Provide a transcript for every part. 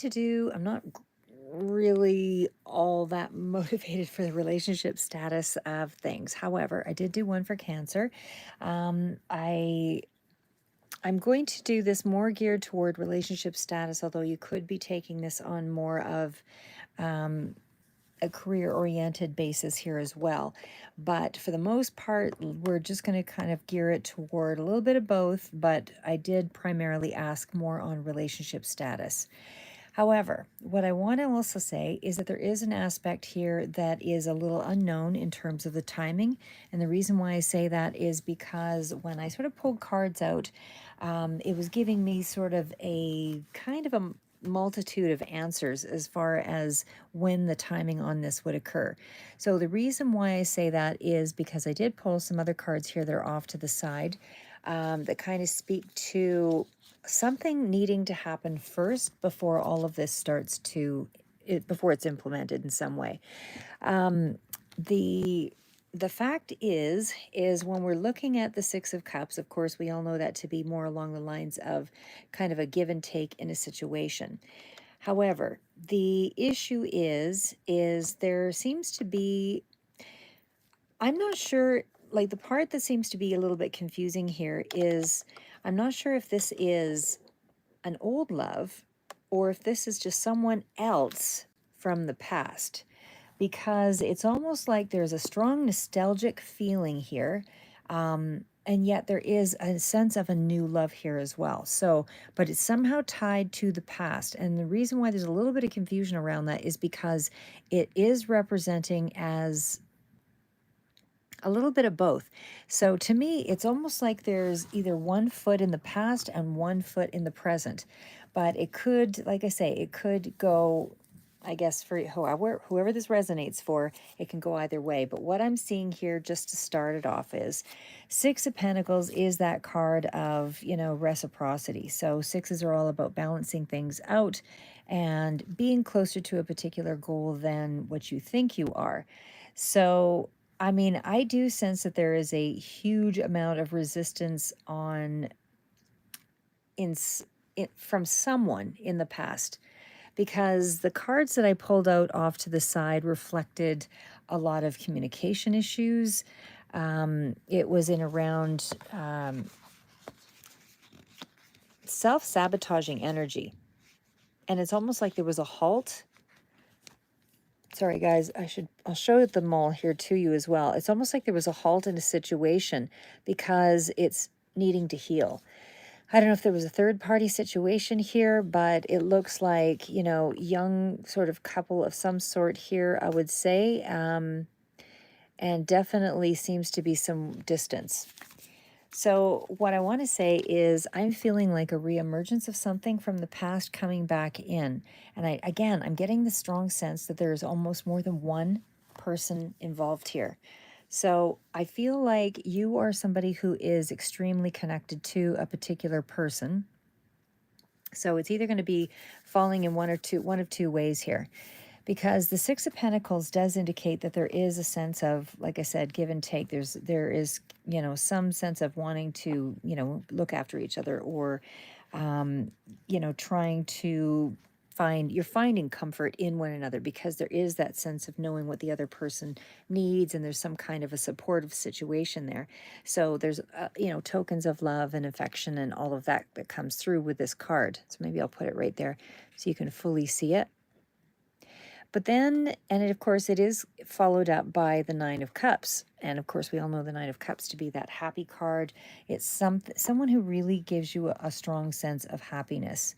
to do. I'm not really all that motivated for the relationship status of things. However, I did do one for Cancer. I'm going to do this more geared toward relationship status, although you could be taking this on more of a career oriented basis here as well. But for the most part, we're just going to kind of gear it toward a little bit of both. But I did primarily ask more on relationship status. However, what I want to also say is that there is an aspect here that is a little unknown in terms of the timing. And the reason why I say that is because when I sort of pulled cards out, it was giving me sort of a kind of a multitude of answers as far as when the timing on this would occur. So the reason why I say that is because I did pull some other cards here that are off to the side that kind of speak to something needing to happen first before all of this starts to before it's implemented in some way. The the fact is when we're looking at the 6 of Cups, of course we all know that to be more along the lines of kind of a give and take in a situation. However, the issue is there seems to be, I'm not sure, like the part that seems to be a little bit confusing here is I'm not sure if this is an old love or if this is just someone else from the past, because it's almost like there's a strong nostalgic feeling here. And yet there is a sense of a new love here as well. So, but it's somehow tied to the past. And the reason why there's a little bit of confusion around that is because it is representing as a little bit of both. So to me, it's almost like there's either one foot in the past and one foot in the present. But it could, like I say, it could go, I guess, for whoever this resonates for, it can go either way. But what I'm seeing here, just to start it off, is 6 of Pentacles is that card of, reciprocity. So sixes are all about balancing things out and being closer to a particular goal than what you think you are. So I mean, I do sense that there is a huge amount of resistance in, from someone in the past, because the cards that I pulled out off to the side reflected a lot of communication issues. It was in around self-sabotaging energy, and it's almost like there was a halt. Sorry guys, I'll show them all here to you as well. It's almost like there was a halt in a situation because it's needing to heal. I don't know if there was a third party situation here, but it looks like, young sort of couple of some sort here, I would say. And definitely seems to be some distance. So what I want to say is I'm feeling like a reemergence of something from the past coming back in. And I'm getting the strong sense that there's almost more than one person involved here. So I feel like you are somebody who is extremely connected to a particular person. So it's either going to be falling in one of two ways here, because the 6 of Pentacles does indicate that there is a sense of, like I said, give and take. There is, some sense of wanting to, look after each other, or trying to you're finding comfort in one another, because there is that sense of knowing what the other person needs, and there's some kind of a supportive situation there. So there's tokens of love and affection and all of that that comes through with this card. So maybe I'll put it right there so you can fully see it. But then, and of course, it is followed up by the 9 of Cups. And of course, we all know the 9 of Cups to be that happy card. It's someone who really gives you a strong sense of happiness.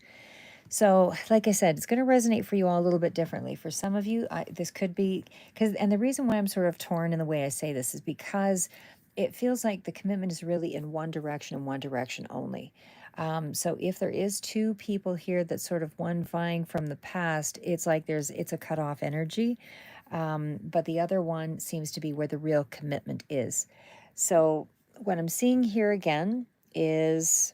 So, like I said, it's going to resonate for you all a little bit differently. For some of you, this could be, and the reason why I'm sort of torn in the way I say this is because it feels like the commitment is really in one direction and one direction only. So if there is two people here that sort of one vying from the past, it's like it's a cutoff energy. But the other one seems to be where the real commitment is. So what I'm seeing here again is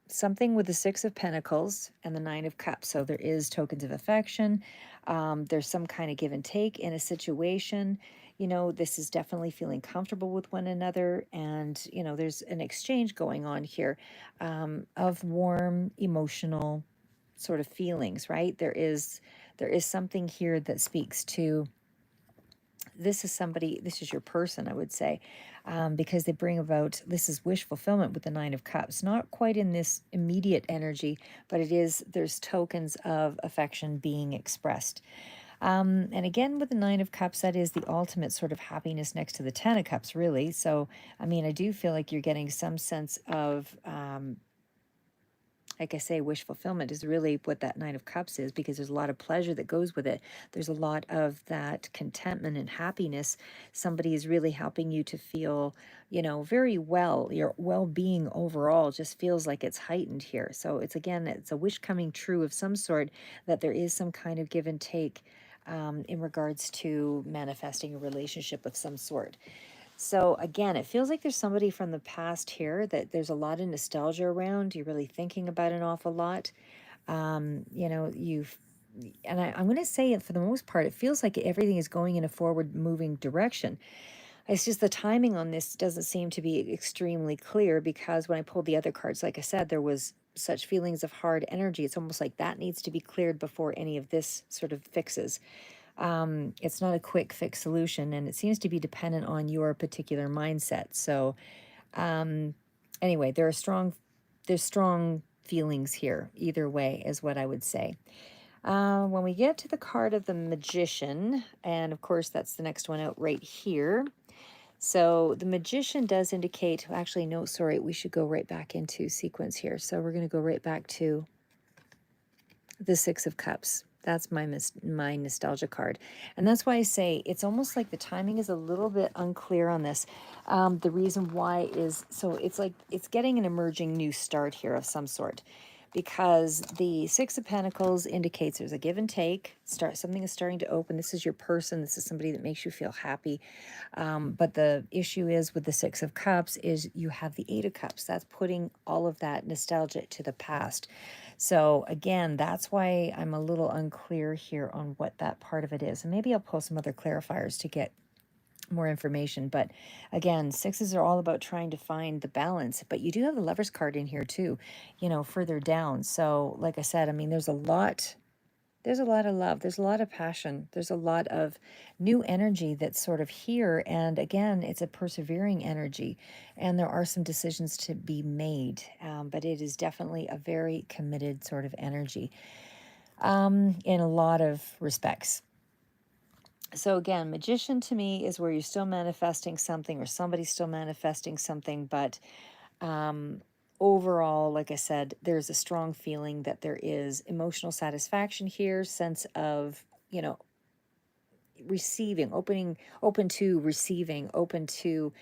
something with the 6 of Pentacles and the 9 of Cups. So there is tokens of affection. There's some kind of give and take in a situation. This is definitely feeling comfortable with one another. And, there's an exchange going on here of warm, emotional sort of feelings, right? There is something here that speaks to, this is somebody, this is your person, I would say, because they bring about, this is wish fulfillment with the Nine of Cups. Not quite in this immediate energy, but it is, there's tokens of affection being expressed. And again, with the Nine of Cups, that is the ultimate sort of happiness next to the Ten of Cups, really. So, I mean, I do feel like you're getting some sense of, like I say, wish fulfillment is really what that Nine of Cups is, because there's a lot of pleasure that goes with it. There's a lot of that contentment and happiness. Somebody is really helping you to feel, very well. Your well being overall just feels like it's heightened here. So it's, again, it's a wish coming true of some sort, that there is some kind of give and take in regards to manifesting a relationship of some sort. So again, it feels like there's somebody from the past here that there's a lot of nostalgia around. You're really thinking about an awful lot. You've, and I'm going to say it, for the most part, it feels like everything is going in a forward moving direction. It's just the timing on this doesn't seem to be extremely clear, because when I pulled the other cards, like I said, there was such feelings of hard energy. It's almost like that needs to be cleared before any of this sort of fixes. It's not a quick fix solution, and it seems to be dependent on your particular mindset. So, um, anyway, there's strong feelings here. Either way, is what I would say. When we get to the card of the Magician, and of course that's the next one out right here. So the Magician does indicate. Actually, no, sorry, we should go right back into sequence here. So we're going to go right back to the Six of Cups. That's my nostalgia card. And that's why I say it's almost like the timing is a little bit unclear on this. The reason why is, so it's like it's getting an emerging new start here of some sort, because the Six of Pentacles indicates there's a give and take. Something is starting to open. This is your person. This is somebody that makes you feel happy. But the issue is with the Six of Cups is you have the Eight of Cups. That's putting all of that nostalgia to the past. So again, that's why I'm a little unclear here on what that part of it is. And maybe I'll pull some other clarifiers to get more information. But again, sixes are all about trying to find the balance. But you do have the Lovers card in here too, further down. So like I said, I mean, there's a lot of love. There's a lot of passion. There's a lot of new energy that's sort of here. And again, it's a persevering energy. And there are some decisions to be made. But it is definitely a very committed sort of energy in a lot of respects. So again, Magician to me is where you're still manifesting something, or somebody's still manifesting something. But overall, like I said, there's a strong feeling that there is emotional satisfaction here, sense of, receiving, open to receiving, open to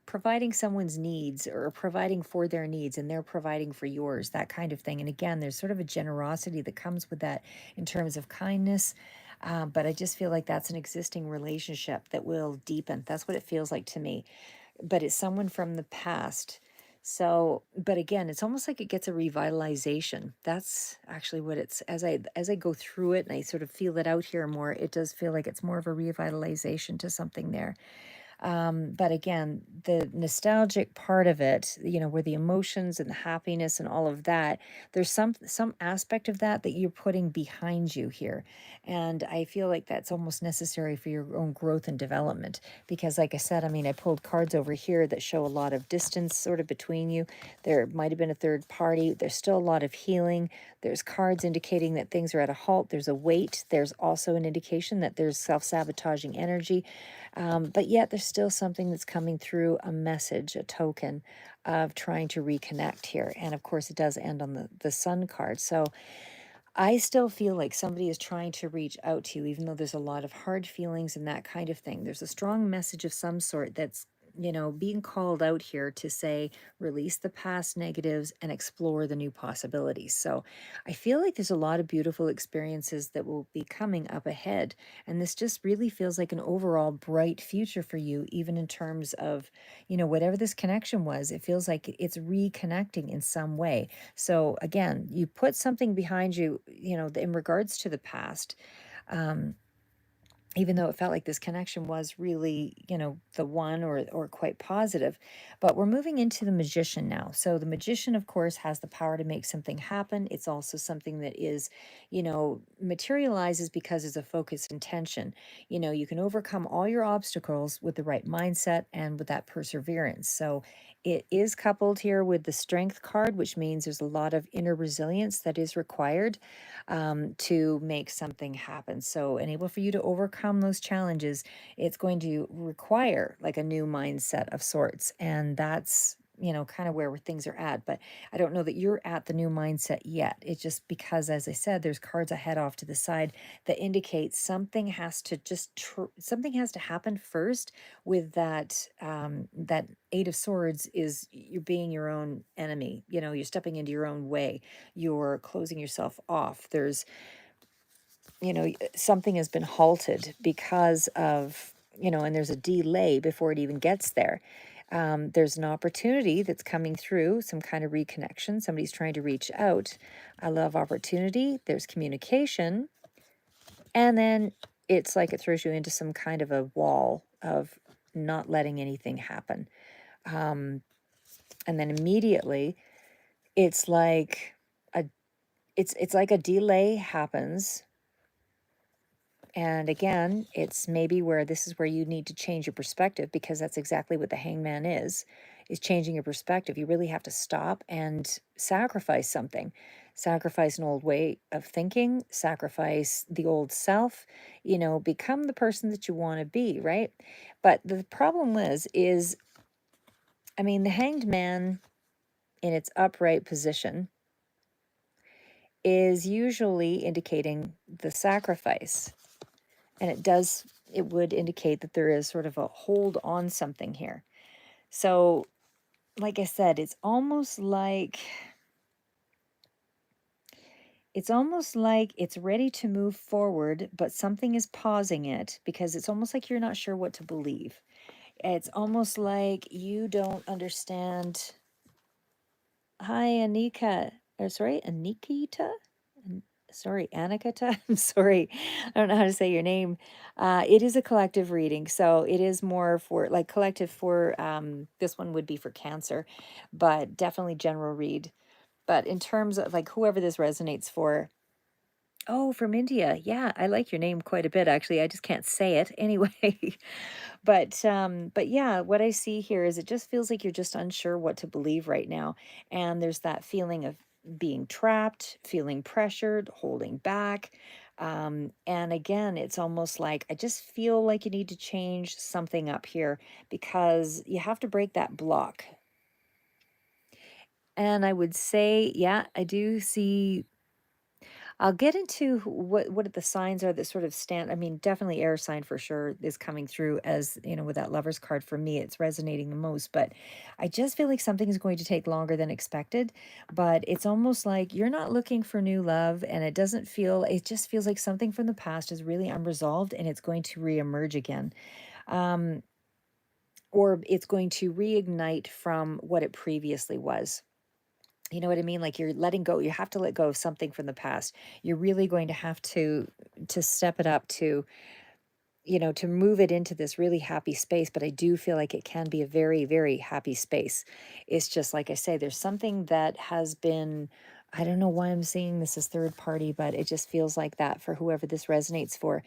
providing someone's needs, or providing for their needs, and they're providing for yours, that kind of thing. And again, there's sort of a generosity that comes with that in terms of kindness. But I just feel like that's an existing relationship that will deepen. That's what it feels like to me. But it's someone from the past. So, but again, it's almost like it gets a revitalization. That's actually what it's, as I go through it and I sort of feel it out here more, it does feel like it's more of a revitalization to something there. But again, the nostalgic part of it, where the emotions and the happiness and all of that, there's some aspect of that that you're putting behind you here. And I feel like that's almost necessary for your own growth and development. Because like I said, I mean, I pulled cards over here that show a lot of distance sort of between you. There might have been a third party. There's still a lot of healing. There's cards indicating that things are at a halt. There's a wait. There's also an indication that there's self-sabotaging energy. But yet there's still something that's coming through, a message, a token of trying to reconnect here. And of course, it does end on the Sun card. So I still feel like somebody is trying to reach out to you, even though there's a lot of hard feelings and that kind of thing. There's a strong message of some sort that's, being called out here to say, release the past negatives and explore the new possibilities. So I feel like there's a lot of beautiful experiences that will be coming up ahead. And this just really feels like an overall bright future for you, even in terms of, whatever this connection was, it feels like it's reconnecting in some way. So again, you put something behind you, in regards to the past. Um, even though it felt like this connection was really, the one, or quite positive. But we're moving into the magician now. So the magician, of course, has the power to make something happen. It's also something that is, materializes because it's a focused intention. You can overcome all your obstacles with the right mindset and with that perseverance. So it is coupled here with the strength card, which means there's a lot of inner resilience that is required to make something happen. So, and able for you to overcome those challenges, it's going to require like a new mindset of sorts. And that's, kind of where things are at. But I don't know that you're at the new mindset yet. It's just because, as I said, there's cards ahead off to the side that indicate something has to something has to happen first with that. That Eight of Swords is you're being your own enemy. You're stepping into your own way, you're closing yourself off. There's, something has been halted because of, and there's a delay before it even gets there. There's an opportunity that's coming through, some kind of reconnection. Somebody's trying to reach out. I love opportunity. There's communication. And then it's like it throws you into some kind of a wall of not letting anything happen. Um, and then immediately it's like a it's like a delay happens. And again, it's maybe where this is where you need to change your perspective, because that's exactly what the hangman is changing your perspective. You really have to stop and sacrifice something. Sacrifice an old way of thinking, sacrifice the old self, become the person that you want to be, right? But the problem is, I mean, the hanged man in its upright position is usually indicating the sacrifice. And it would indicate that there is sort of a hold on something here. So, like I said, it's almost like it's ready to move forward, but something is pausing it, because it's almost like you're not sure what to believe. It's almost like you don't understand. Hi, Anika. Or sorry, Anikita? Sorry, Anikita. I'm sorry. I don't know how to say your name. It is a collective reading. So it is more for like collective for, this one would be for Cancer, but definitely general read. But in terms of like whoever this resonates for, oh, from India. Yeah, I like your name quite a bit, actually. I just can't say it anyway. But yeah, what I see here is it just feels like you're just unsure what to believe right now. And there's that feeling of being trapped, feeling pressured, holding back. And again, it's almost like I just feel like you need to change something up here, because you have to break that block. And I would say, yeah, I do see. I'll get into what the signs are that sort of stand. I mean, definitely air sign for sure is coming through, as with that Lover's card. For me, it's resonating the most. But I just feel like something is going to take longer than expected. But it's almost like you're not looking for new love, and it just feels like something from the past is really unresolved, and it's going to reemerge again. Um, or it's going to reignite from what it previously was. You know what I mean? Like you're letting go. You have to let go of something from the past. You're really going to have to step it up to move it into this really happy space. But I do feel like it can be a very, very happy space. It's just like I say, there's something that has been, I don't know why I'm seeing this as third party, but it just feels like that for whoever this resonates for.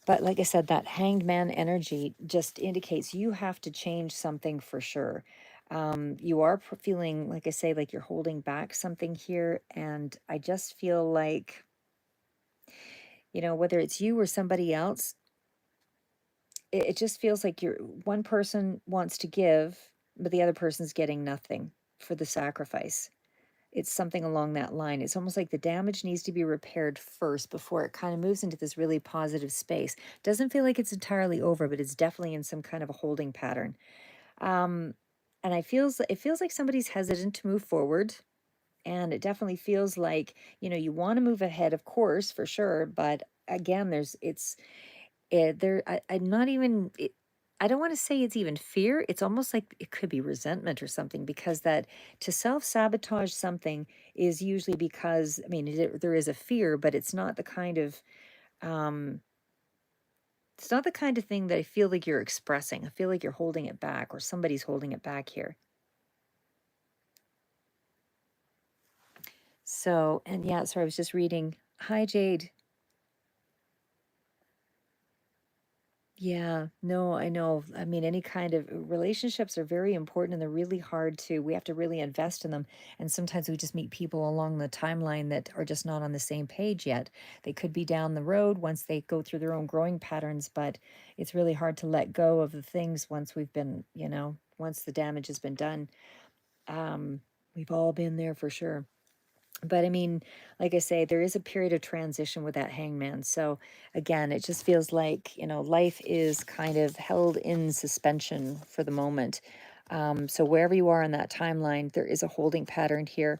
But like I said, that hanged man energy just indicates you have to change something for sure. You are feeling, like I say, like you're holding back something here. And I just feel like, whether it's you or somebody else, it just feels like one person wants to give, but the other person's getting nothing for the sacrifice. It's something along that line. It's almost like the damage needs to be repaired first before it kind of moves into this really positive space. Doesn't feel like it's entirely over, but it's definitely in some kind of a holding pattern. Um, and it feels like somebody's hesitant to move forward. And it definitely feels like, you want to move ahead, of course, for sure. But again, I'm not even, I don't want to say it's even fear. It's almost like it could be resentment or something, because that to self sabotage something is usually because, I mean, there is a fear, but it's not the kind of, um, It's not the kind of thing that I feel like you're expressing. I feel like you're holding it back or somebody's holding it back here. So, and yeah, sorry, I was just reading. Hi, Jade. Yeah, no, I know. I mean, any kind of relationships are very important and they're really hard to, we have to really invest in them. And sometimes we just meet people along the timeline that are just not on the same page yet. They could be down the road once they go through their own growing patterns, but it's really hard to let go of the things once we've been, once the damage has been done. Um, we've all been there for sure. But I mean, like I say, there is a period of transition with that hangman. So again, it just feels like, life is kind of held in suspension for the moment. So wherever you are on that timeline, there is a holding pattern here.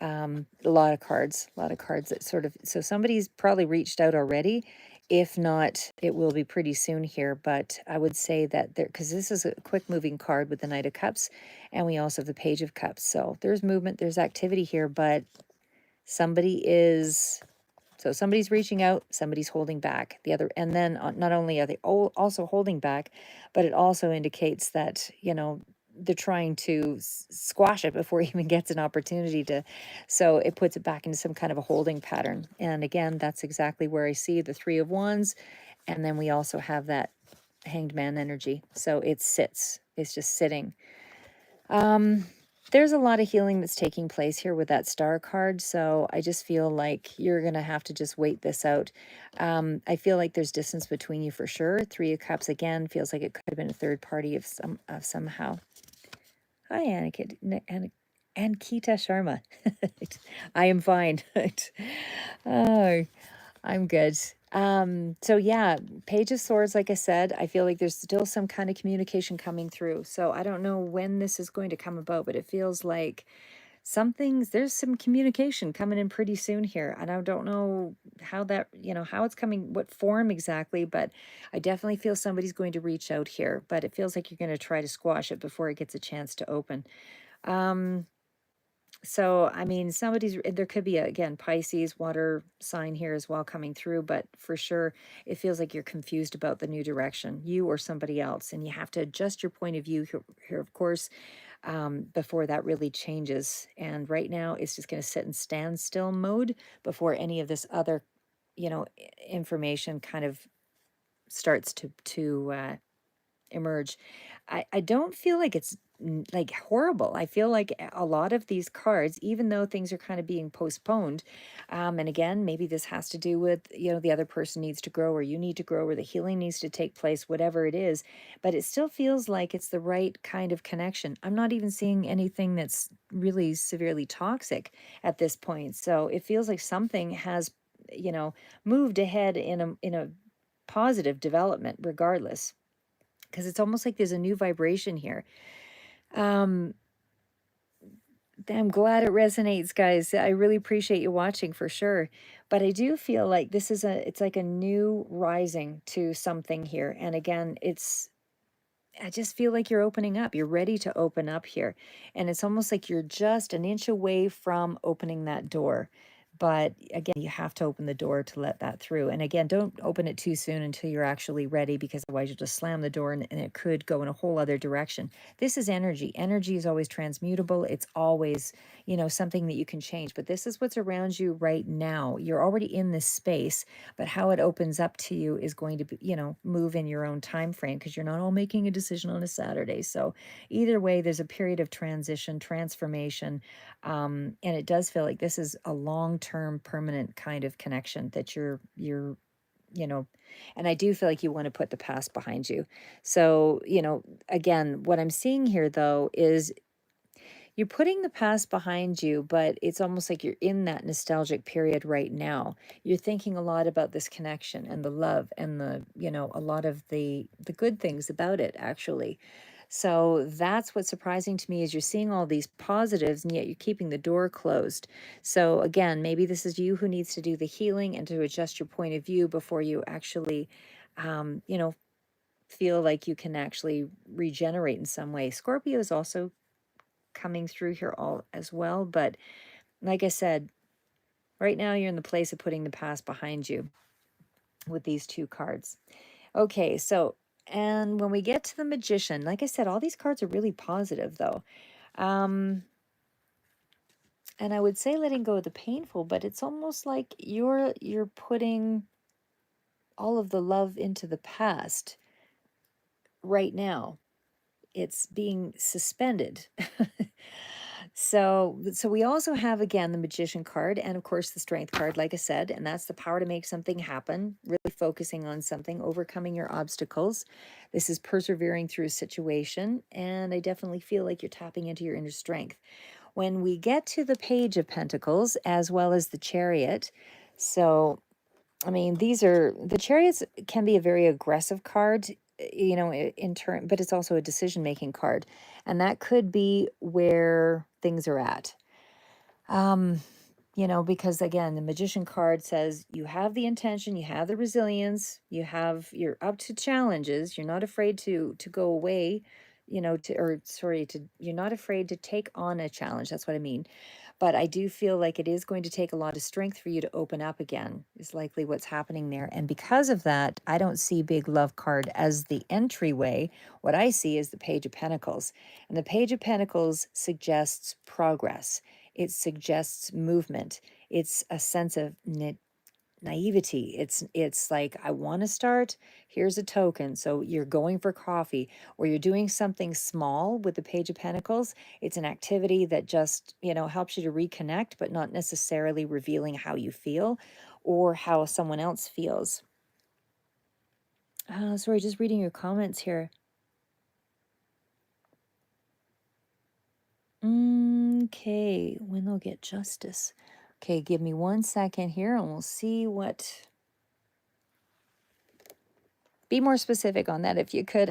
A lot of cards that sort of, so somebody's probably reached out already. If not, it will be pretty soon here. But I would say that there, because this is a quick moving card with the Knight of Cups, and we also have the Page of Cups. So there's movement, there's activity here, but somebody's reaching out, somebody's holding back. The other, and then not only are they also holding back, but it also indicates that, they're trying to squash it before it even gets an opportunity to. So it puts it back into some kind of a holding pattern. And again, that's exactly where I see the Three of Wands. And then we also have that Hanged Man energy. So it's just sitting. There's a lot of healing that's taking place here with that star card. So I just feel like you're going to have to just wait this out. I feel like there's distance between you for sure. Three of Cups again feels like it could have been a third party of somehow. Hi, Ankita Sharma. I am fine. Oh, I'm good. So yeah, Page of Swords, like I said, I feel like there's still some kind of communication coming through. So I don't know when this is going to come about, but it feels like there's some communication coming in pretty soon here. And I don't know how that, how it's coming, what form exactly, but I definitely feel somebody's going to reach out here, but it feels like you're going to try to squash it before it gets a chance to open. So, I mean, there could be, again, Pisces, water sign here as well coming through, but for sure, it feels like you're confused about the new direction, you or somebody else, and you have to adjust your point of view here of course, before that really changes. And right now, it's just going to sit in standstill mode before any of this other, information kind of starts to emerge. I don't feel like it's like horrible. I feel like a lot of these cards, even though things are kind of being postponed, and again, maybe this has to do with, the other person needs to grow or you need to grow or the healing needs to take place, whatever it is, but it still feels like it's the right kind of connection. I'm not even seeing anything that's really severely toxic at this point. So it feels like something has, moved ahead in a positive development regardless, because it's almost like there's a new vibration here. Um, I'm glad it resonates, guys. I really appreciate you watching for sure. But I do feel like it's like a new rising to something here. And again, I just feel like you're opening up. You're ready to open up here. And it's almost like you're just an inch away from opening that door. But again, you have to open the door to let that through. And again, don't open it too soon until you're actually ready, because otherwise you'll just slam the door and it could go in a whole other direction. This is energy. Energy is always transmutable. It's always, something that you can change. But this is what's around you right now. You're already in this space, but how it opens up to you is going to be, move in your own time frame, because you're not all making a decision on a Saturday. So either way, there's a period of transition, transformation, and it does feel like this is a long-term permanent kind of connection that you're you know and I do feel like you want to put the past behind you. So, again, what I'm seeing here though is you're putting the past behind you, but it's almost like you're in that nostalgic period right now. You're thinking a lot about this connection and the love and a lot of the good things about it actually. So that's what's surprising to me, is you're seeing all these positives and yet you're keeping the door closed. So again, maybe this is you who needs to do the healing and to adjust your point of view before you actually um, you know, feel like you can actually regenerate in some way. Scorpio is also coming through here all as well. But like I said, right now you're in the place of putting the past behind you with these two cards. Okay, so and when we get to the magician, like I said, all these cards are really positive though. Um, and I would say letting go of the painful, but it's almost like you're putting all of the love into the past right now. It's being suspended. So we also have again the magician card and of course the strength card, like I said, and that's the power to make something happen, really focusing on something, overcoming your obstacles. This is persevering through a situation, and I definitely feel like you're tapping into your inner strength. When we get to the page of pentacles as well as the chariot, so I mean, these are the chariots can be a very aggressive card, in turn, but it's also a decision-making card. And that could be where things are at. Um, because again, the magician card says you have the intention, you have the resilience, you're up to challenges, you're not afraid to go away, you're not afraid to take on a challenge. That's what I mean. But I do feel like it is going to take a lot of strength for you to open up again, is likely what's happening there. And because of that, I don't see big love card as the entryway. What I see is the Page of Pentacles. And the Page of Pentacles suggests progress, it suggests movement, it's a sense of naivety. It's like, I want to start, here's a token. So you're going for coffee or you're doing something small with the Page of Pentacles. It's an activity that just, helps you to reconnect, but not necessarily revealing how you feel or how someone else feels. Sorry, just reading your comments here. Okay, when they'll get justice. Okay, give me 1 second here and we'll see what. Be more specific on that if you could,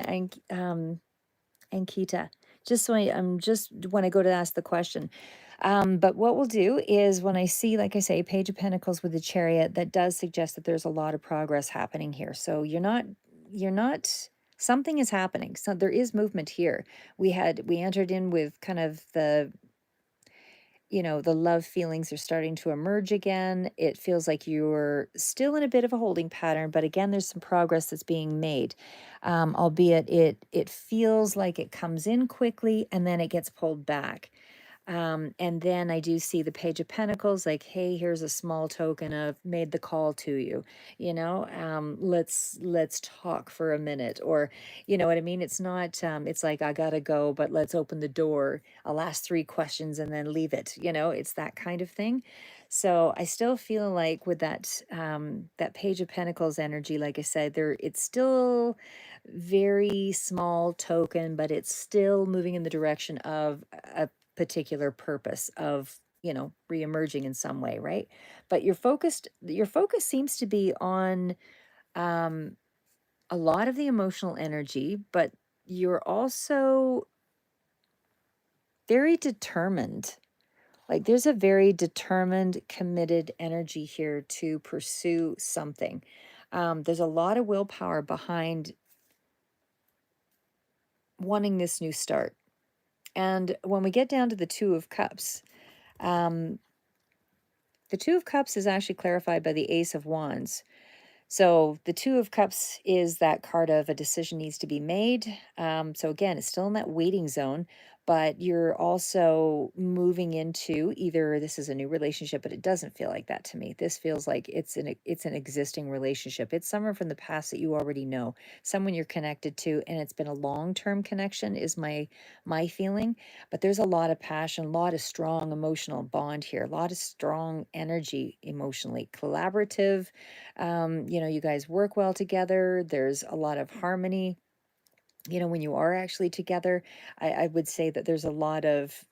Ankita. Just so I'm just when I go to ask the question. But what we'll do is when I see, like I say, Page of Pentacles with the Chariot, that does suggest that there's a lot of progress happening here. So you're not, something is happening. So there is movement here. We entered in with kind of the love feelings are starting to emerge again. It feels like you're still in a bit of a holding pattern, but again, there's some progress that's being made. Albeit it feels like it comes in quickly and then it gets pulled back. And then I do see the Page of Pentacles, like, hey, here's a small token of made the call to you, let's talk for a minute, or you know what I mean? It's not, it's like, I gotta go, but let's open the door. I'll ask 3 questions and then leave it, it's that kind of thing. So I still feel like with that Page of Pentacles energy, like I said, it's still very small token, but it's still moving in the direction of a particular purpose of reemerging in some way, right? But your focus seems to be on um a lot of the emotional energy, but you're also very determined. Like there's a very determined, committed energy here to pursue something. There's a lot of willpower behind wanting this new start. And when we get down to the Two of Cups, um, the Two of Cups is actually clarified by the Ace of Wands. So the Two of Cups is that card of a decision needs to be made. So again, it's still in that waiting zone, but you're also moving into either this is a new relationship, but it doesn't feel like that to me. This feels like it's an existing relationship. It's someone from the past that you already know, someone you're connected to, and it's been a long-term connection is my feeling. But there's a lot of passion, a lot of strong emotional bond here, a lot of strong energy emotionally, collaborative. You guys work well together. There's a lot of harmony. When you are actually together, I would say that there's a lot of,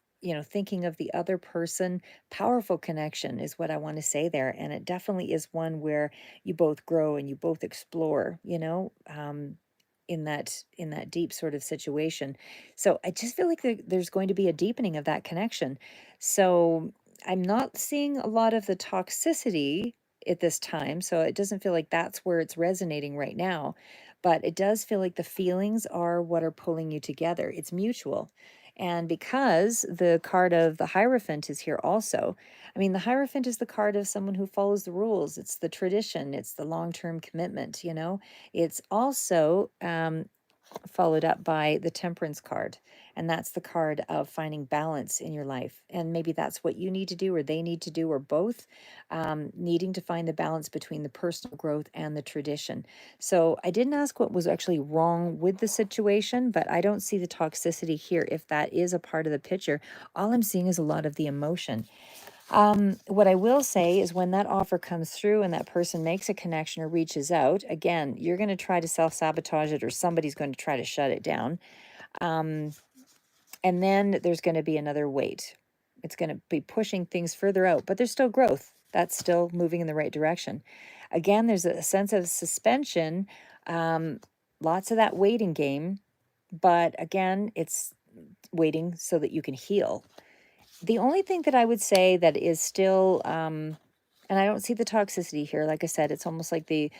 thinking of the other person. Powerful connection is what I want to say there. And it definitely is one where you both grow and you both explore, in that deep sort of situation. So I just feel like there's going to be a deepening of that connection. So I'm not seeing a lot of the toxicity at this time. So it doesn't feel like that's where it's resonating right now. But it does feel like the feelings are what are pulling you together. It's mutual. And because the card of the Hierophant is here also, I mean, the Hierophant is the card of someone who follows the rules. It's the tradition, it's the long term commitment, you know. It's also followed up by the Temperance card. And that's the card of finding balance in your life. And maybe that's what you need to do, or they need to do, or both, needing to find the balance between the personal growth and the tradition. So I didn't ask what was actually wrong with the situation, but I don't see the toxicity here if that is a part of the picture. All I'm seeing is a lot of the emotion. What I will say is when that offer comes through and that person makes a connection or reaches out, again, you're going to try to self-sabotage it, or somebody's going to try to shut it down. And then there's going to be another wait. It's going to be pushing things further out, but there's still growth. That's still moving in the right direction. Again, there's a sense of suspension, lots of that waiting game, but again, it's waiting so that you can heal. The only thing that I would say that is still, and I don't see the toxicity here. Like I said, it's almost like the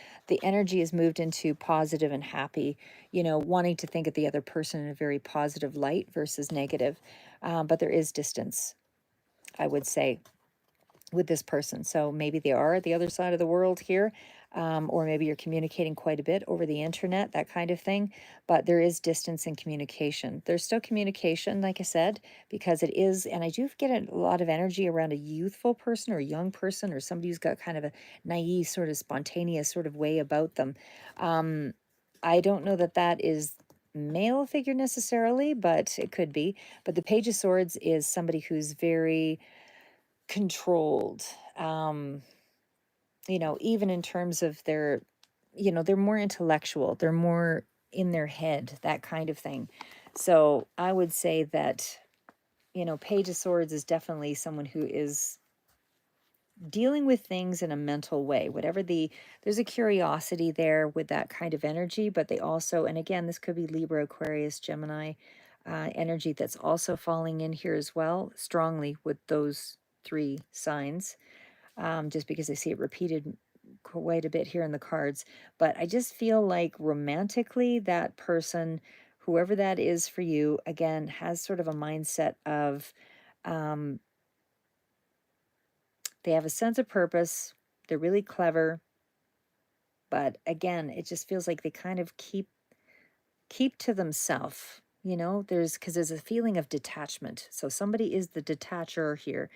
energy is moved into positive and happy, you know, wanting to think of the other person in a very positive light versus negative. But there is distance, I would say, with this person. So maybe they are at the other side of the world here, or maybe you're communicating quite a bit over the internet, that kind of thing. But there is distance in communication. There's still communication, like I said, because it is, and I do get a lot of energy around a youthful person or a young person or somebody who's got kind of a naive, sort of spontaneous sort of way about them. I don't know that that is male figure necessarily, but it could be. But the Page of Swords is somebody who's very controlled, you know, even in terms of their, you know, they're more intellectual, they're more in their head, that kind of thing. So I would say that, you know, Page of Swords is definitely someone who is dealing with things in a mental way. Whatever there's a curiosity there with that kind of energy, but they also, and again, this could be Libra, Aquarius, Gemini energy that's also falling in here as well, strongly with those three signs, just because I see it repeated quite a bit here in the cards. But I just feel like romantically, that person, whoever that is for you, again, has sort of a mindset of, um, they have a sense of purpose, they're really clever, but again, it just feels like they kind of keep to themselves. You know, because there's a feeling of detachment. So somebody is the detacher here.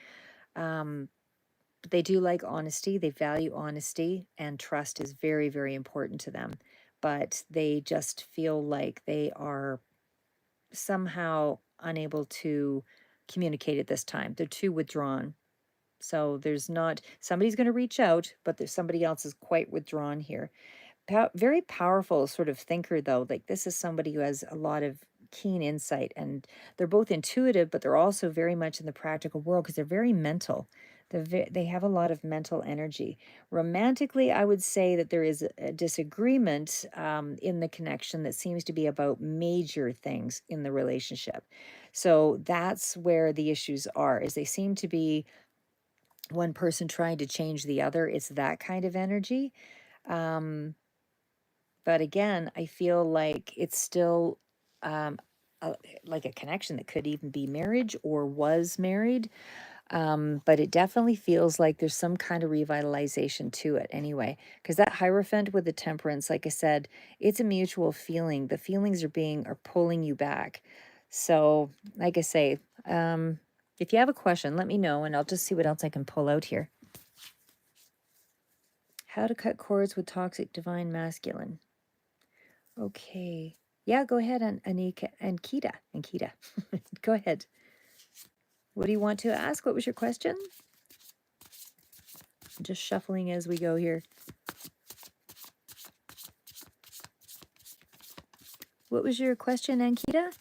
But they do like honesty. They value honesty, and trust is very, very important to them. But they just feel like they are somehow unable to communicate at this time. They're too withdrawn. So there's not, somebody's going to reach out, but there's somebody else is quite withdrawn here. Very powerful sort of thinker, though. Like, this is somebody who has a lot of keen insight, and they're both intuitive, but they're also very much in the practical world because they're very mental. They have a lot of mental energy. Romantically, I would say that there is a disagreement in the connection that seems to be about major things in the relationship. So that's where the issues are, is they seem to be one person trying to change the other. It's that kind of energy. Um, but again, I feel like it's still um, like a connection that could even be marriage or was married. But it definitely feels like there's some kind of revitalization to it anyway. Because that Hierophant with the Temperance, like I said, it's a mutual feeling. The feelings are pulling you back. So, like I say, if you have a question, let me know, and I'll just see what else I can pull out here. How to cut cords with toxic divine masculine. Okay. Yeah, go ahead, Anika and Kita. Go ahead. What do you want to ask? What was your question? I'm just shuffling as we go here. What was your question, Ankita?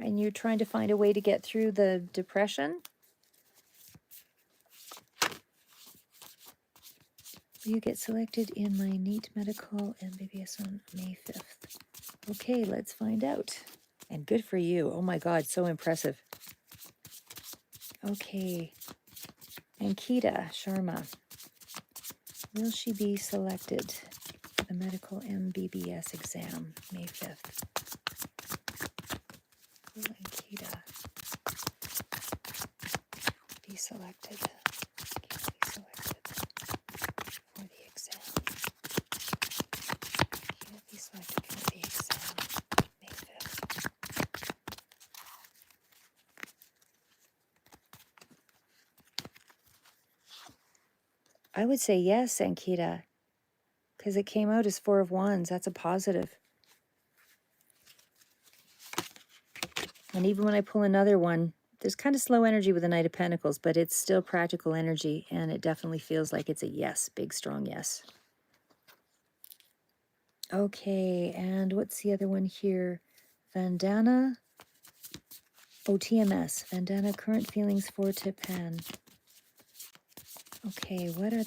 And you're trying to find a way to get through the depression? You get selected in my NEAT medical MBBS on May 5th. Okay, let's find out. And good for you. Oh my God, so impressive. Okay. Ankita Sharma. Will she be selected? the medical MBBS exam, May 5th. Will Ankita be selected? Can be selected for the exam. Can be selected for the exam, May 5th. I would say yes, Ankita, because it came out as 4 of Wands. That's a positive. And even when I pull another one, there's kind of slow energy with the Knight of Pentacles, but it's still practical energy, and it definitely feels like it's a yes, big, strong yes. Okay, and what's the other one here? Vandana. Oh, TMS. Vandana, current feelings for Tipan. Okay, what are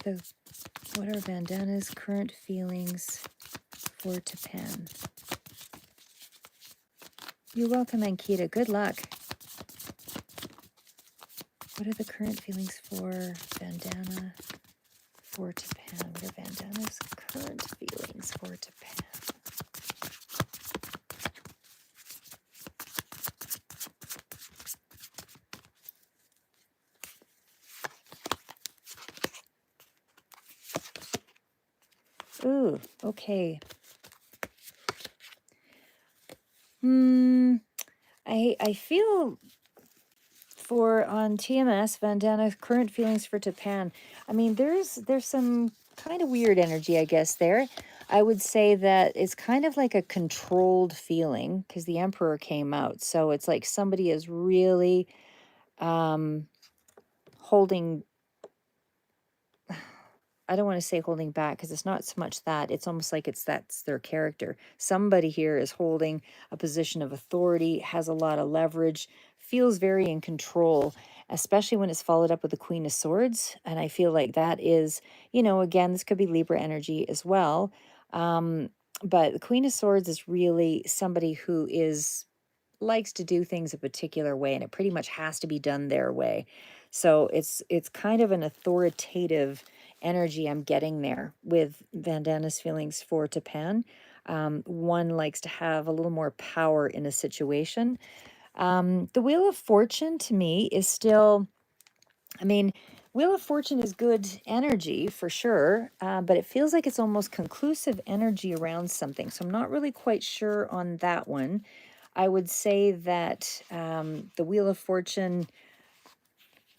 Vandana's current feelings for Tipan? You're welcome, Ankita. Good luck. What are the current feelings for Vandana for Tipan? What are Vandana's current feelings for Tipan? Ooh, okay. I feel for on TMS, Vandana's current feelings for Japan. I mean, there's some kind of weird energy, I guess, there. I would say that it's kind of like a controlled feeling because the Emperor came out. So it's like somebody is really holding, I don't want to say holding back because it's not so much that. It's almost like that's their character. Somebody here is holding a position of authority, has a lot of leverage, feels very in control, especially when it's followed up with the Queen of Swords. And I feel like that is, again, this could be Libra energy as well. But the Queen of Swords is really somebody who likes to do things a particular way, and it pretty much has to be done their way. So it's kind of an authoritative energy I'm getting there with Vandana's feelings for Japan. One likes to have a little more power in a situation. The Wheel of Fortune to me is still, I mean, Wheel of Fortune is good energy for sure, but it feels like it's almost conclusive energy around something. So I'm not really quite sure on that one. I would say that the Wheel of Fortune,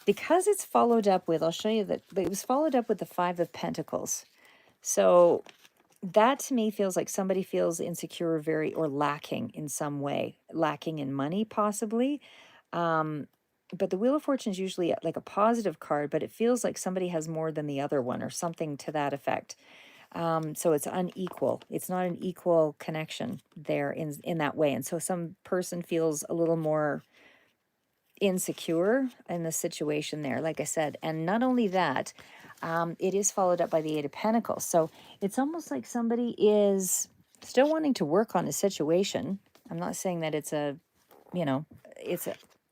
because it's followed up with, I'll show you that it was followed up with the Five of Pentacles. So that to me feels like somebody feels insecure or lacking in some way, lacking in money possibly. But the Wheel of Fortune is usually like a positive card, but it feels like somebody has more than the other one or something to that effect. So it's unequal. It's not an equal connection there in that way. And so some person feels a little more insecure in the situation there, like I said. And not only that, it is followed up by the Eight of Pentacles. So it's almost like somebody is still wanting to work on a situation. I'm not saying that it's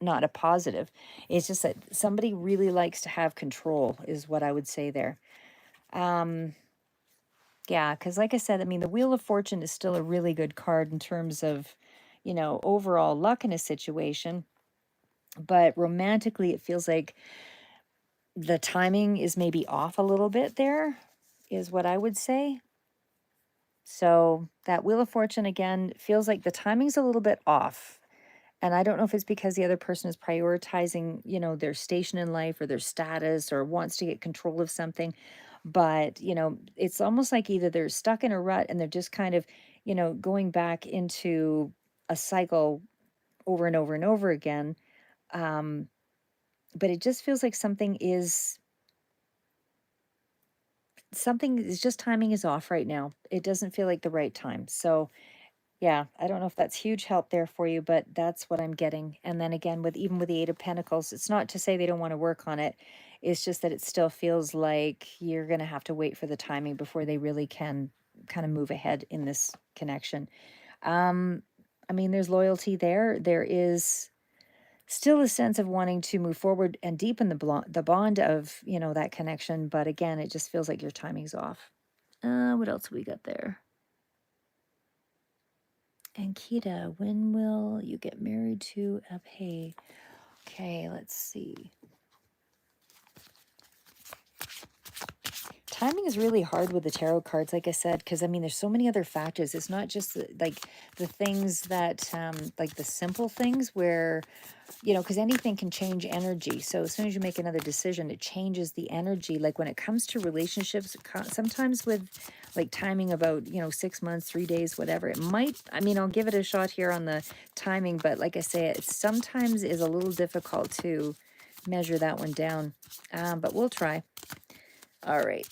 not a positive. It's just that somebody really likes to have control is what I would say there. Yeah, because like I said, I mean, the Wheel of Fortune is still a really good card in terms of, overall luck in a situation. But romantically, it feels like the timing is maybe off a little bit there, is what I would say. So that Wheel of Fortune, again, feels like the timing's a little bit off. And I don't know if it's because the other person is prioritizing, their station in life or their status or wants to get control of something. But, it's almost like either they're stuck in a rut and they're just kind of, going back into a cycle over and over and over again. But it just feels like something is just timing is off right now. It doesn't feel like the right time. So yeah, I don't know if that's huge help there for you, but that's what I'm getting. And then again, even with the Eight of Pentacles, it's not to say they don't want to work on it. It's just that it still feels like you're going to have to wait for the timing before they really can kind of move ahead in this connection. I mean, there's loyalty there. There is still a sense of wanting to move forward and deepen the bond of, that connection. But again, it just feels like your timing's off. What else we got there? Ankita, when will you get married to Abhay? Okay, let's see. Timing is really hard with the tarot cards, like I said, because I mean, there's so many other factors. It's not just like the things that, like the simple things where, you know, because anything can change energy. So as soon as you make another decision, it changes the energy. Like when it comes to relationships, sometimes with like timing about, you know, 6 months, 3 days, whatever, it might, I mean, I'll give it a shot here on the timing, but like I say, it sometimes is a little difficult to measure that one down. But we'll try. All right.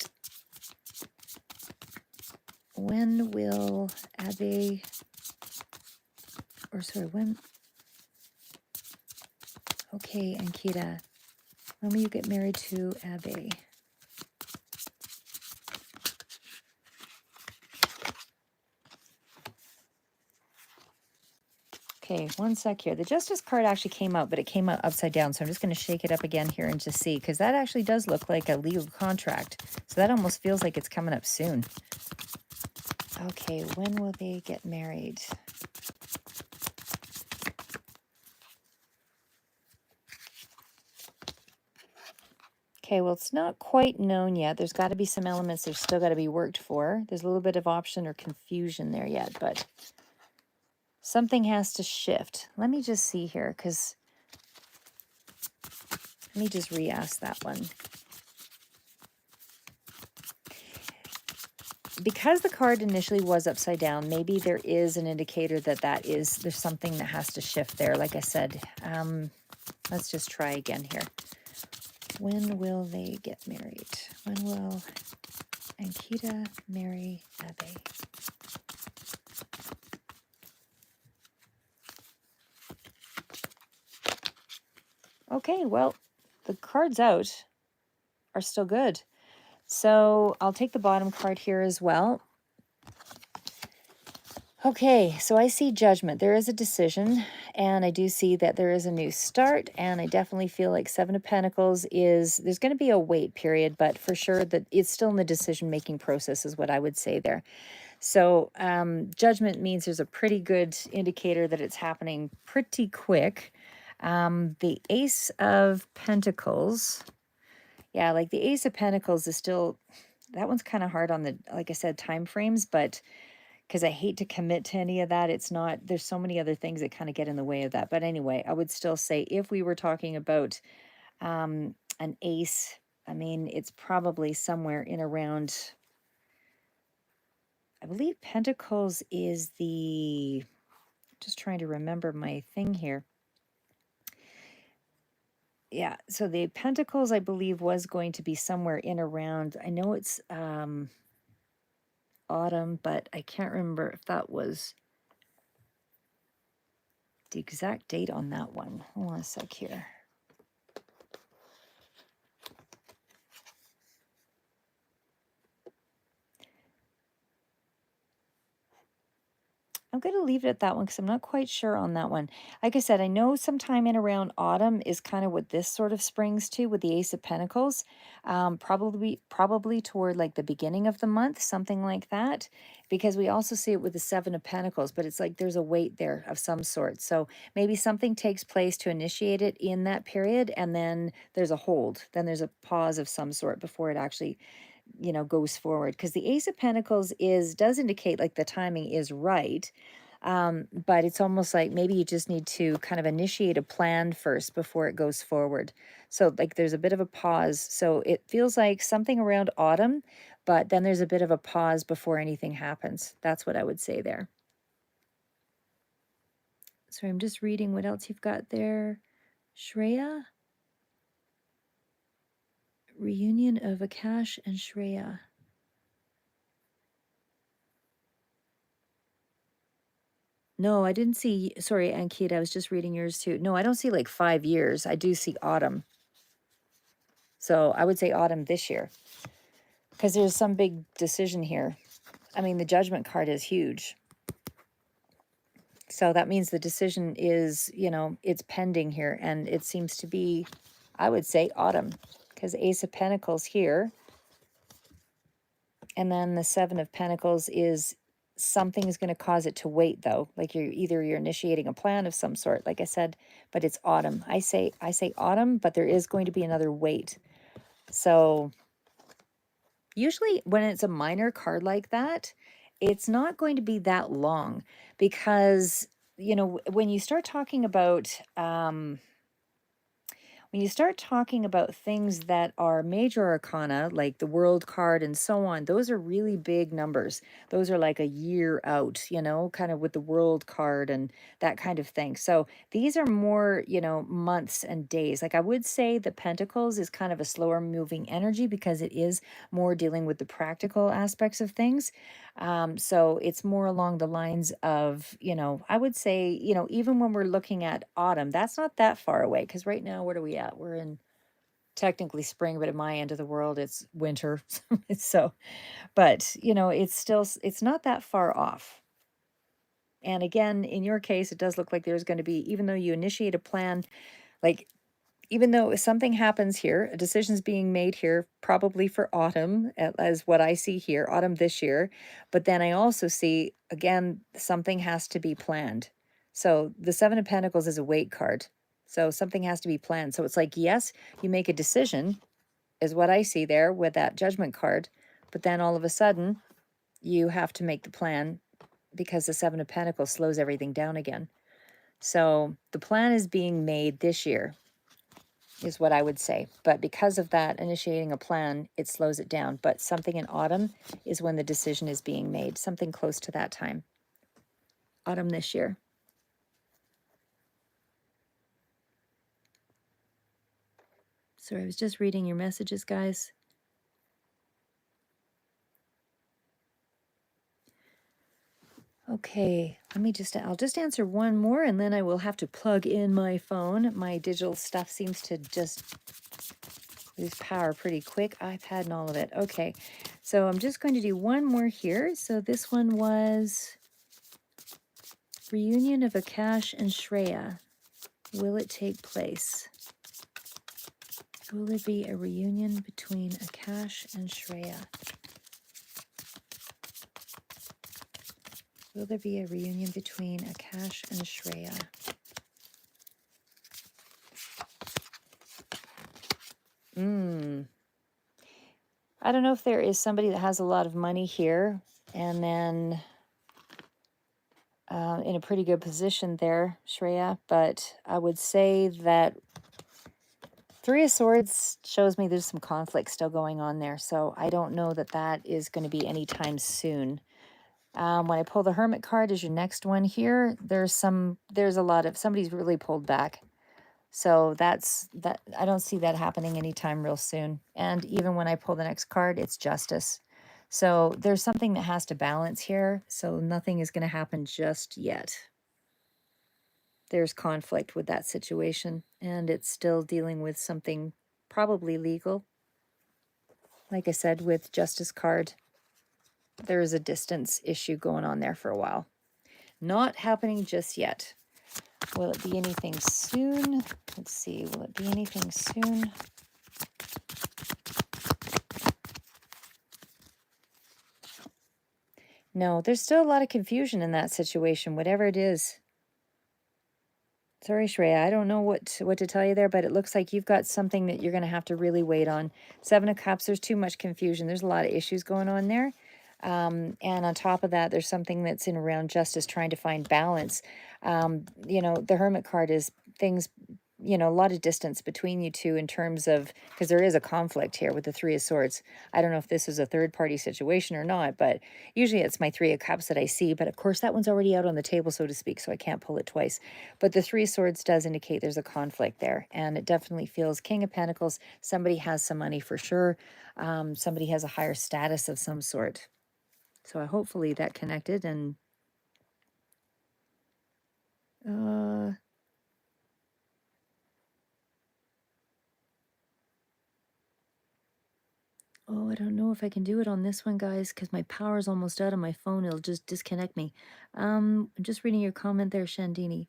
When will Abby, or sorry, when, okay, Ankita, when will you get married to Abby? Okay, one sec here. The Justice card actually came out, but it came out upside down. So I'm just going to shake it up again here and just see, because that actually does look like a legal contract. So that almost feels like it's coming up soon. Okay, when will they get married? Okay, well, it's not quite known yet. There's got to be some elements that still got to be worked for. There's a little bit of option or confusion there yet, but something has to shift. Let me just see here, because let me just re-ask that one. Because the card initially was upside down, maybe there is an indicator that there's something that has to shift there. Like I said, let's just try again here. When will they get married? When will Ankita marry Abhay? Okay, well, the cards out are still good. So I'll take the bottom card here as well. Okay, so I see judgment. There is a decision, and I do see that there is a new start, and I definitely feel like Seven of Pentacles there's going to be a wait period, but for sure that it's still in the decision-making process is what I would say there. So judgment means there's a pretty good indicator that it's happening pretty quick. The Ace of Pentacles, yeah, like the Ace of Pentacles is still, that one's kind of hard on the, like I said, time frames, but because I hate to commit to any of that. It's not, there's so many other things that kind of get in the way of that. But anyway, I would still say if we were talking about an ace, I mean, it's probably somewhere in around, I believe Pentacles is just trying to remember my thing here. Yeah, so the Pentacles, I believe, was going to be somewhere in around, I know it's autumn, but I can't remember if that was the exact date on that one. Hold on a sec here. I'm going to leave it at that one because I'm not quite sure on that one. Like I said, I know sometime in around autumn is kind of what this sort of springs to with the Ace of Pentacles. Probably toward like the beginning of the month, something like that, because we also see it with the Seven of Pentacles, but it's like there's a wait there of some sort. So maybe something takes place to initiate it in that period, and then there's a hold. Then there's a pause of some sort before it actually, you know, goes forward, because the Ace of Pentacles does indicate like the timing is right, but it's almost like maybe you just need to kind of initiate a plan first before it goes forward. So like there's a bit of a pause, so it feels like something around autumn, but then there's a bit of a pause before anything happens. That's what I would say there. So I'm just reading what else you've got there. Shreya, reunion of Akash and Shreya. No, I didn't see, sorry, Ankita, I was just reading yours too. No, I don't see like 5 years. I do see autumn. So I would say autumn this year, because there's some big decision here. I mean, the Judgment card is huge. So that means the decision is, you know, it's pending here, and it seems to be, I would say, autumn, because Ace of Pentacles here, and then the Seven of Pentacles is something is going to cause it to wait, though. Like you're initiating a plan of some sort, like I said, but it's autumn. I say autumn, but there is going to be another wait. So usually when it's a minor card like that, it's not going to be that long because, when you start talking about things that are major arcana, like the world card and so on, those are really big numbers. Those are like a year out, kind of with the world card and that kind of thing. So these are more, months and days. Like I would say the Pentacles is kind of a slower moving energy because it is more dealing with the practical aspects of things. So it's more along the lines of, I would say, even when we're looking at autumn, that's not that far away because right now, what are we at? We're in technically spring, but at my end of the world, it's winter. So, but, it's not that far off. And again, in your case, it does look like there's going to be, even though you initiate a plan, like even though something happens here, a decision's being made here, probably for autumn, as what I see here, autumn this year. But then I also see, again, something has to be planned. So the Seven of Pentacles is a wait card. So something has to be planned. So it's like, yes, you make a decision, is what I see there with that Judgment card. But then all of a sudden, you have to make the plan because the Seven of Pentacles slows everything down again. So the plan is being made this year, is what I would say. But because of that, initiating a plan, it slows it down. But something in autumn is when the decision is being made, something close to that time. Autumn this year. Sorry, I was just reading your messages, guys. Okay, I'll just answer one more and then I will have to plug in my phone. My digital stuff seems to just lose power pretty quick. iPad and all of it. Okay, so I'm just going to do one more here. So this one was reunion of Akash and Shreya. Will it take place? Will there be a reunion between Akash and Shreya? Will there be a reunion between Akash and Shreya? I don't know if there is somebody that has a lot of money here and then in a pretty good position there, Shreya, but I would say that Three of Swords shows me there's some conflict still going on there, so I don't know that that is going to be anytime soon. When I pull the Hermit card as your next one here, there's a lot of, somebody's really pulled back. So that's that. I don't see that happening anytime real soon. And even when I pull the next card, it's Justice. So there's something that has to balance here. So nothing is going to happen just yet. There's conflict with that situation, and it's still dealing with something probably legal. Like I said, with Justice card, there is a distance issue going on there for a while. Not happening just yet. Will it be anything soon? Let's see. Will it be anything soon? No, there's still a lot of confusion in that situation, whatever it is. Sorry, Shreya, I don't know what to tell you there, but it looks like you've got something that you're going to have to really wait on. Seven of Cups, there's too much confusion. There's a lot of issues going on there. And on top of that, there's something that's in around justice, trying to find balance. The Hermit card is things, a lot of distance between you two in terms of, because there is a conflict here with the Three of Swords. I don't know if this is a third party situation or not, but usually it's my Three of Cups that I see. But of course, that one's already out on the table, so to speak, so I can't pull it twice. But the Three of Swords does indicate there's a conflict there. And it definitely feels King of Pentacles. Somebody has some money for sure. Somebody has a higher status of some sort. So hopefully that connected. And oh, I don't know if I can do it on this one, guys, because my power's almost out on my phone. It'll just disconnect me. I'm just reading your comment there, Shandini.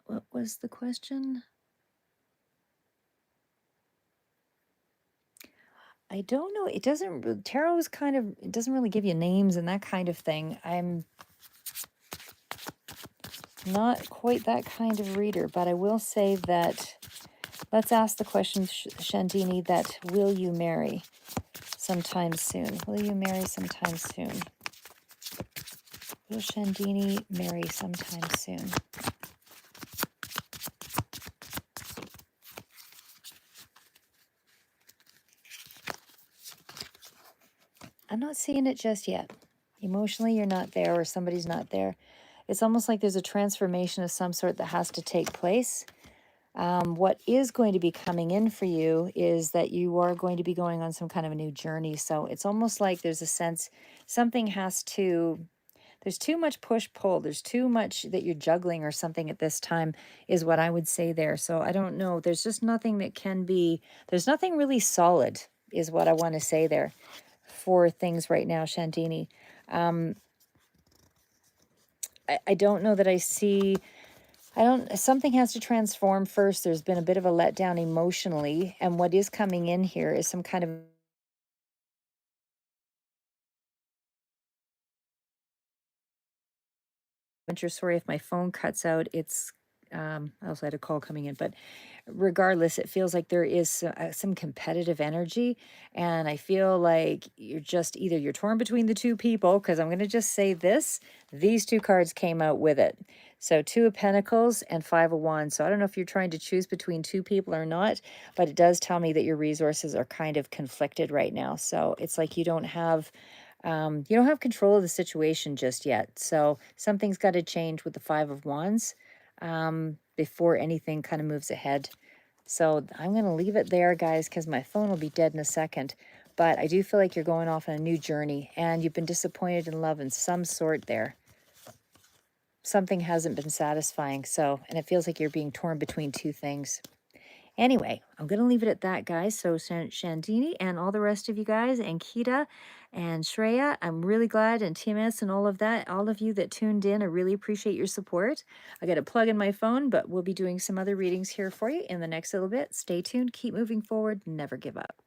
What was the question? I don't know. It doesn't, tarot is kind of, it doesn't really give you names and that kind of thing. I'm not quite that kind of reader, but I will say that, let's ask the question, Shandini, that will you marry sometime soon? Will you marry sometime soon? Will Shandini marry sometime soon? I'm not seeing it just yet. Emotionally, you're not there, or somebody's not there. It's almost like there's a transformation of some sort that has to take place. What is going to be coming in for you is that you are going to be going on some kind of a new journey. So it's almost like there's a sense something has to, there's too much push pull. There's too much that you're juggling or something at this time, is what I would say there. So I don't know. There's just nothing that can be, there's nothing really solid, is what I want to say there for things right now, Shandini. I don't know that I see, I don't, something has to transform first. There's been a bit of a letdown emotionally. And what is coming in here is some kind of adventure. Sorry if my phone cuts out. It's, I also had a call coming in, but regardless, it feels like there is some competitive energy. And I feel like you're just either you're torn between the two people, because I'm going to just say this, these two cards came out with it. So Two of Pentacles and Five of Wands. So I don't know if you're trying to choose between two people or not, but it does tell me that your resources are kind of conflicted right now. So it's like you don't have control of the situation just yet. So something's got to change with the Five of Wands before anything kind of moves ahead. So I'm going to leave it there, guys, because my phone will be dead in a second. But I do feel like you're going off on a new journey, and you've been disappointed in love in some sort there. Something hasn't been satisfying. So, and it feels like you're being torn between two things. Anyway, I'm going to leave it at that, guys. So Shandini and all the rest of you guys, and Kita and Shreya, I'm really glad, and TMS and all of that, all of you that tuned in, I really appreciate your support. I got to plug in my phone, but we'll be doing some other readings here for you in the next little bit. Stay tuned, keep moving forward, never give up.